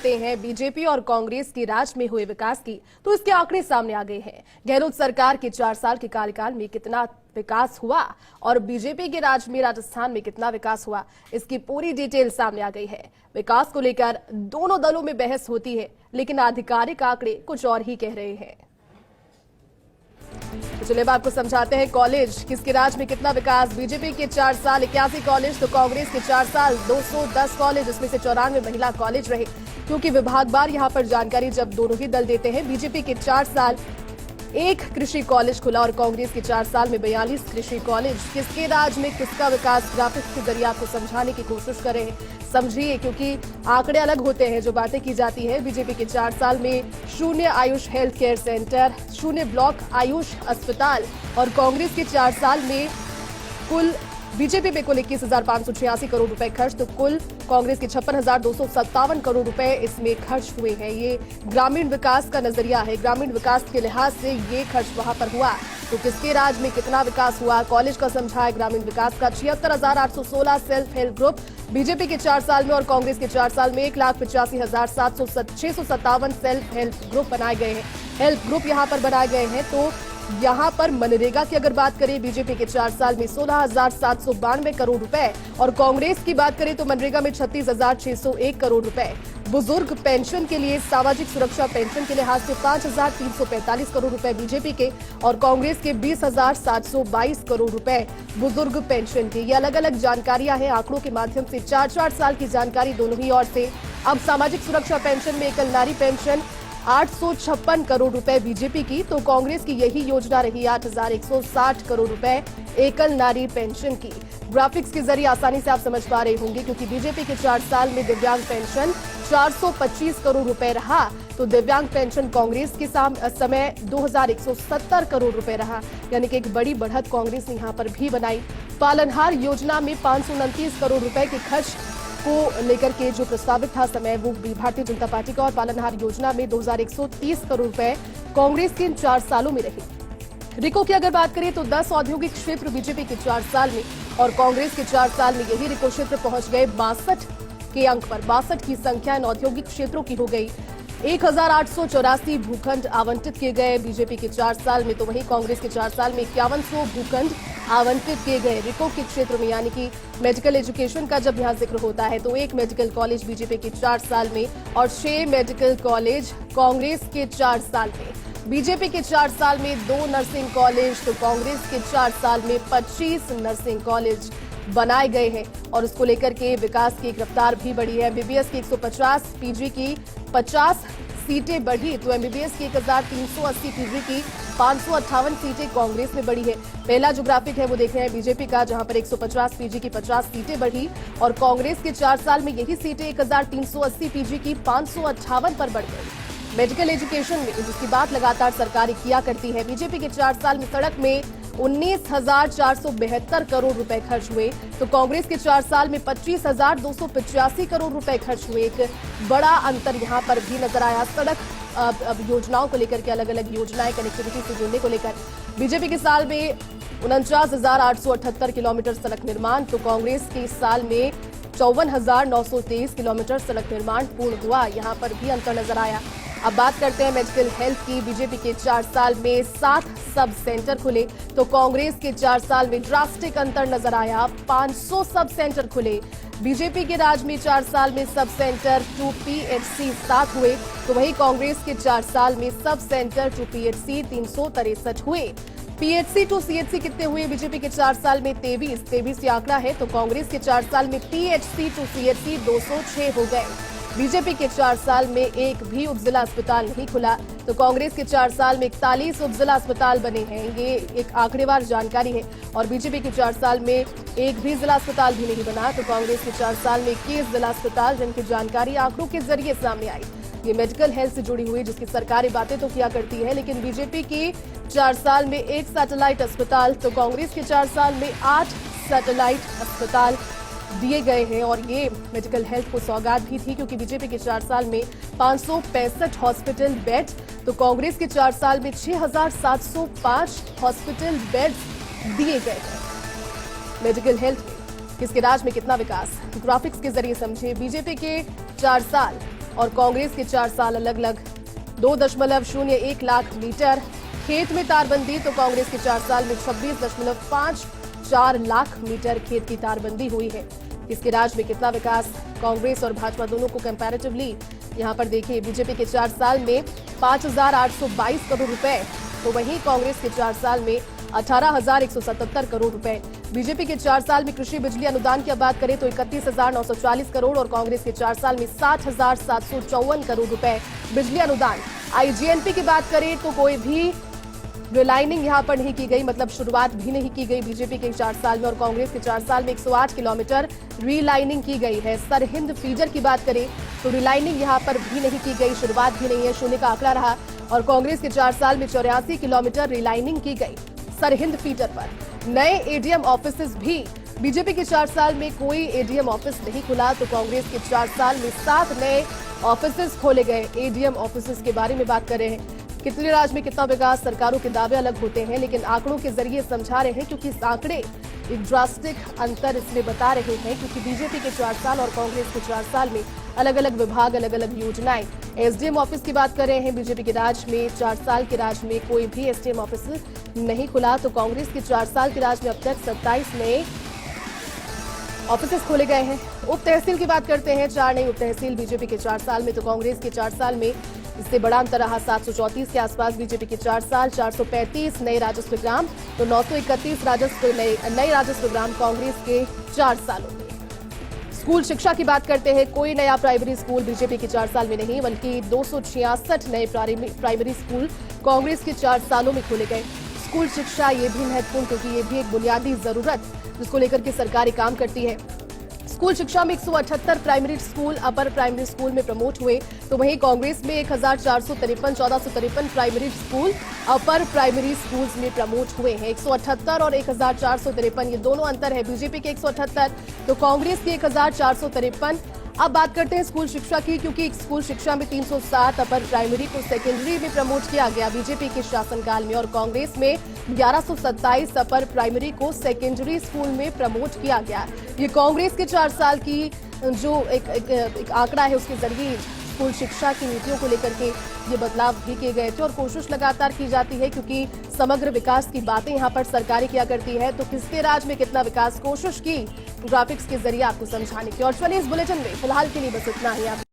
करते हैं बीजेपी और कांग्रेस के राज में हुए विकास की, तो इसके आंकड़े सामने आ गए हैं। गहलोत सरकार के 4 साल के कार्यकाल में कितना विकास हुआ और बीजेपी के राज में राजस्थान में कितना विकास हुआ, इसकी पूरी डिटेल सामने आ गई है। विकास को लेकर दोनों दलों में बहस होती है, लेकिन आधिकारिक आंकड़े कुछ और ही कह रहे हैं। तो चलिए अब आपको समझाते हैं कॉलेज किसके राज में कितना विकास। बीजेपी के 4 साल 81 कॉलेज, तो कांग्रेस के 4 साल 210 कॉलेज, इसमें से 94 महिला कॉलेज रहे, क्योंकि विभागवार यहां पर जानकारी जब दोनों ही दल देते हैं। बीजेपी के 4 साल 1 कृषि कॉलेज खुला और कांग्रेस के 4 साल में 42 कृषि कॉलेज। किसके राज में किसका विकास, ग्राफिक्स के जरिए आपको समझाने की कोशिश कर रहे हैं। समझिए, क्योंकि आंकड़े अलग होते हैं जो बातें की जाती है। बीजेपी के 4 साल में 0 Ayush health care centre, 0 block Ayush अस्पताल, और कांग्रेस के 4 साल में कुल बीजेपी पे कुल 21,586 करोड़ रुपए खर्च, तो कुल कांग्रेस के 56,257 करोड़ रुपए इसमें खर्च हुए हैं। ये ग्रामीण विकास का नजरिया है, ग्रामीण विकास के लिहाज से ये खर्च वहां पर हुआ। तो किसके राज में कितना विकास हुआ, कॉलेज का समझा है ग्रामीण विकास का। 76,816 सेल्फ हेल्प ग्रुप बीजेपी के 4 साल में और कांग्रेस के 4 साल में 1,85,657 सेल्फ हेल्प ग्रुप बनाए गए हैं। हेल्प ग्रुप यहाँ पर बनाए गए हैं। तो यहाँ पर मनरेगा की अगर बात करें, बीजेपी के 4 साल में 16,792 करोड़ रुपए, और कांग्रेस की बात करें तो मनरेगा में 36,601 करोड़ रुपए। बुजुर्ग पेंशन के लिए, सामाजिक सुरक्षा पेंशन के लिहाज से 5,345 करोड़ रुपए बीजेपी के, और कांग्रेस के 20,722 करोड़ रुपए बुजुर्ग पेंशन के। ये अलग अलग जानकारियां हैं आंकड़ों के माध्यम से, 4-4 साल की जानकारी दोनों ही ओर से। अब सामाजिक सुरक्षा पेंशन में एकल नारी पेंशन 856 करोड़ रुपए बीजेपी की, तो कांग्रेस की यही योजना रही 8,160 करोड़ रुपए एकल नारी पेंशन की। ग्राफिक्स के जरिए आसानी से आप समझ पा रहे होंगे, क्योंकि बीजेपी के 4 साल में दिव्यांग पेंशन 425 करोड़ रुपए रहा, तो दिव्यांग पेंशन कांग्रेस के समय 2,170 करोड़ रुपए रहा, यानी कि एक बड़ी बढ़त कांग्रेस ने यहां पर भी बनाई। पालनहार योजना में 529 करोड़ रुपए के खर्च को लेकर के जो प्रस्तावित था समय, वो भारतीय जनता पार्टी का, और पालनहार योजना में 2,130 करोड़ रुपए कांग्रेस के इन 4 सालों में रहे। रिको की अगर बात करें तो 10 औद्योगिक क्षेत्र बीजेपी के 4 साल में और कांग्रेस के 4 साल में यही रिको क्षेत्र पहुंच गए 62 के अंक पर। 62 की संख्या इन औद्योगिक क्षेत्रों की हो गई। 1,884 भूखंड आवंटित किए गए बीजेपी के 4 साल में, तो वहीं कांग्रेस के 4 साल में 5100 भूखंड आवंटित किए गए रिको के क्षेत्र में। यानी कि मेडिकल एजुकेशन का जब यहां जिक्र होता है तो 1 मेडिकल कॉलेज बीजेपी के 4 साल में और 6 मेडिकल कॉलेज कांग्रेस के 4 साल में। बीजेपी के 4 साल में 2 नर्सिंग कॉलेज, तो कांग्रेस के 4 साल में 25 नर्सिंग कॉलेज बनाए गए हैं, और उसको लेकर के विकास की रफ्तार भी बढ़ी है। एमबीबीएस की 150, पीजी की 50 सीटें बढ़ी, तो एमबीबीएस की 1,380, पीजी की 558 सीटें कांग्रेस में बढ़ी है। पहला जो ग्राफिक है वो देख रहे हैं बीजेपी का, जहां पर 150, पीजी की 50 सीटें बढ़ी, और कांग्रेस के 4 साल में यही सीटें 1,380, पीजी की 558 पर बढ़ गई। मेडिकल एजुकेशन में जिसकी बात लगातार सरकार किया करती है, बीजेपी के 4 साल में सड़क में 19,472 करोड़ रुपए खर्च हुए, तो कांग्रेस के 4 साल में 25,285 करोड़ रुपए खर्च हुए। एक बड़ा अंतर यहां पर भी नजर आया। सड़क अब योजनाओं को लेकर के, अलग अलग योजनाएं कनेक्टिविटी से जुड़ने को लेकर बीजेपी के साल में 49,878 किलोमीटर सड़क निर्माण, तो कांग्रेस के साल में 54,923 किलोमीटर सड़क निर्माण पूर्ण हुआ। यहां पर भी अंतर नजर आया। अब बात करते हैं मेडिकल हेल्थ की। बीजेपी के 4 साल में 7 सब सेंटर खुले, तो कांग्रेस के 4 साल में ड्रास्टिक अंतर नजर आया, 500 सब सेंटर खुले। बीजेपी के राज में 4 साल में सब सेंटर टू पीएचसी 7 हुए, तो वहीं कांग्रेस के 4 साल में सब सेंटर टू पीएचसी 363 हुए। पीएचसी टू सीएचसी कितने हुए? बीजेपी के 4 साल में 23 ये आंकड़ा है, तो कांग्रेस के 4 साल में पीएचसी टू सीएचसी 206 हो गए। बीजेपी के 4 साल में एक भी उपजिला अस्पताल नहीं खुला, तो कांग्रेस के 4 साल में 41 उपजिला अस्पताल बने हैं। ये एक आंकड़ेवार जानकारी है, और बीजेपी के 4 साल में एक भी जिला अस्पताल भी नहीं बना, तो कांग्रेस के 4 साल में 21 जिला अस्पताल, जिनकी जानकारी आंकड़ों के जरिए सामने आई। ये मेडिकल हेल्थ से जुड़ी हुई, जिसकी सरकारी बातें तो किया करती है, लेकिन बीजेपी की 4 साल में 1 सैटेलाइट अस्पताल, तो कांग्रेस के 4 साल में 8 सैटेलाइट अस्पताल दिए गए हैं, और ये मेडिकल हेल्थ को सौगात भी थी, क्योंकि बीजेपी के 4 साल में 565 हॉस्पिटल बेड, तो कांग्रेस के 4 साल में 6,705 हॉस्पिटल बेड दिए गए हैं। मेडिकल हेल्थ में किसके राज में कितना विकास, ग्राफिक्स के जरिए समझे। बीजेपी के 4 साल और कांग्रेस के 4 साल अलग अलग 2.01 लाख मीटर खेत में तारबंदी, तो कांग्रेस के 4 साल में 26.54 लाख मीटर खेत की तारबंदी हुई है। इसके राज में कितना विकास, कांग्रेस और भाजपा दोनों को कंपैरेटिवली यहां पर देखिए, बीजेपी के 4 साल में 5,822 करोड़ रुपए, तो वहीं कांग्रेस के 4 साल में 18,177 करोड़ रुपए। बीजेपी के 4 साल में कृषि बिजली अनुदान की बात करें तो 31,940 करोड़ और कांग्रेस के 4 साल में 60,754 करोड़ रुपए बिजली अनुदान। आईजीएनपी की बात करें तो कोई भी रिलाइनिंग यहां पर नहीं की गई, मतलब शुरुआत भी नहीं की गई बीजेपी के 4 साल में, और कांग्रेस के 4 साल में 108 किलोमीटर रिलाइनिंग की गई है। सरहिंद फीडर की बात करें तो रिलाइनिंग यहां पर भी नहीं की गई, शुरुआत भी नहीं है, शून्य का आंकड़ा रहा, और कांग्रेस के 4 साल में 84 किलोमीटर रिलाइनिंग की गई सरहिंद फीडर पर। नए एडीएम ऑफिस भी, बीजेपी के 4 साल में कोई एडीएम ऑफिस नहीं खुला, तो कांग्रेस के 4 साल में 7 नए ऑफिस खोले गए। एडीएम ऑफिस के बारे में बात कर रहे हैं, कितने राज्य में कितना विकास, सरकारों के दावे अलग होते हैं, लेकिन आंकड़ों के जरिए समझा रहे हैं, क्योंकि इस आंकड़े एक ड्रास्टिक अंतर इसमें बता रहे हैं, क्योंकि बीजेपी के 4 साल और कांग्रेस के 4 साल में अलग अलग विभाग, अलग अलग योजनाएं। एसडीएम ऑफिस की बात कर रहे हैं, बीजेपी के राज में 4 साल के राज में कोई भी एसडीएम ऑफिस नहीं खुला, तो कांग्रेस के 4 साल के राज में अब तक 27 नए ऑफिस खोले गए हैं। उप तहसील की बात करते हैं, 4 नई उप तहसील बीजेपी के 4 साल में, तो कांग्रेस के 4 साल में इससे बड़ा अंतर रहा, 734 के आसपास बीजेपी के 4 साल, 435 नए राजस्व ग्राम, तो 931 नए राजस्व ग्राम कांग्रेस के 4 सालों में। स्कूल शिक्षा की बात करते हैं, कोई नया प्राइमरी स्कूल बीजेपी के 4 साल में नहीं, बल्कि 266 नए प्राइमरी स्कूल कांग्रेस के 4 सालों में खोले गए। स्कूल शिक्षा ये भी महत्वपूर्ण, क्योंकि ये भी एक बुनियादी जरूरत जिसको लेकर के सरकार काम करती है। स्कूल शिक्षा में 178 primary school upper primary school में प्रमोट हुए, तो वहीं कांग्रेस में 1453 primary school upper primary schools में प्रमोट हुए हैं। 178 और 1453 ये दोनों अंतर है, बीजेपी के 178 तो कांग्रेस के 1453। अब बात करते हैं स्कूल शिक्षा की, क्योंकि स्कूल शिक्षा में 307 अपर प्राइमरी को सेकेंडरी में प्रमोट किया गया बीजेपी के शासनकाल में, और कांग्रेस में 1127 अपर प्राइमरी को सेकेंडरी स्कूल में प्रमोट किया गया। ये कांग्रेस के 4 साल की जो एक आंकड़ा है, उसके जरिए स्कूल शिक्षा की नीतियों को लेकर के ये बदलाव भी किए गए थे, और कोशिश लगातार की जाती है, क्योंकि समग्र विकास की बातें यहाँ पर सरकारें किया करती है, तो किसके राज में कितना विकास, कोशिश की ग्राफिक्स के जरिए आपको समझाने की। और चलिए इस बुलेटिन में फिलहाल के लिए बस इतना ही।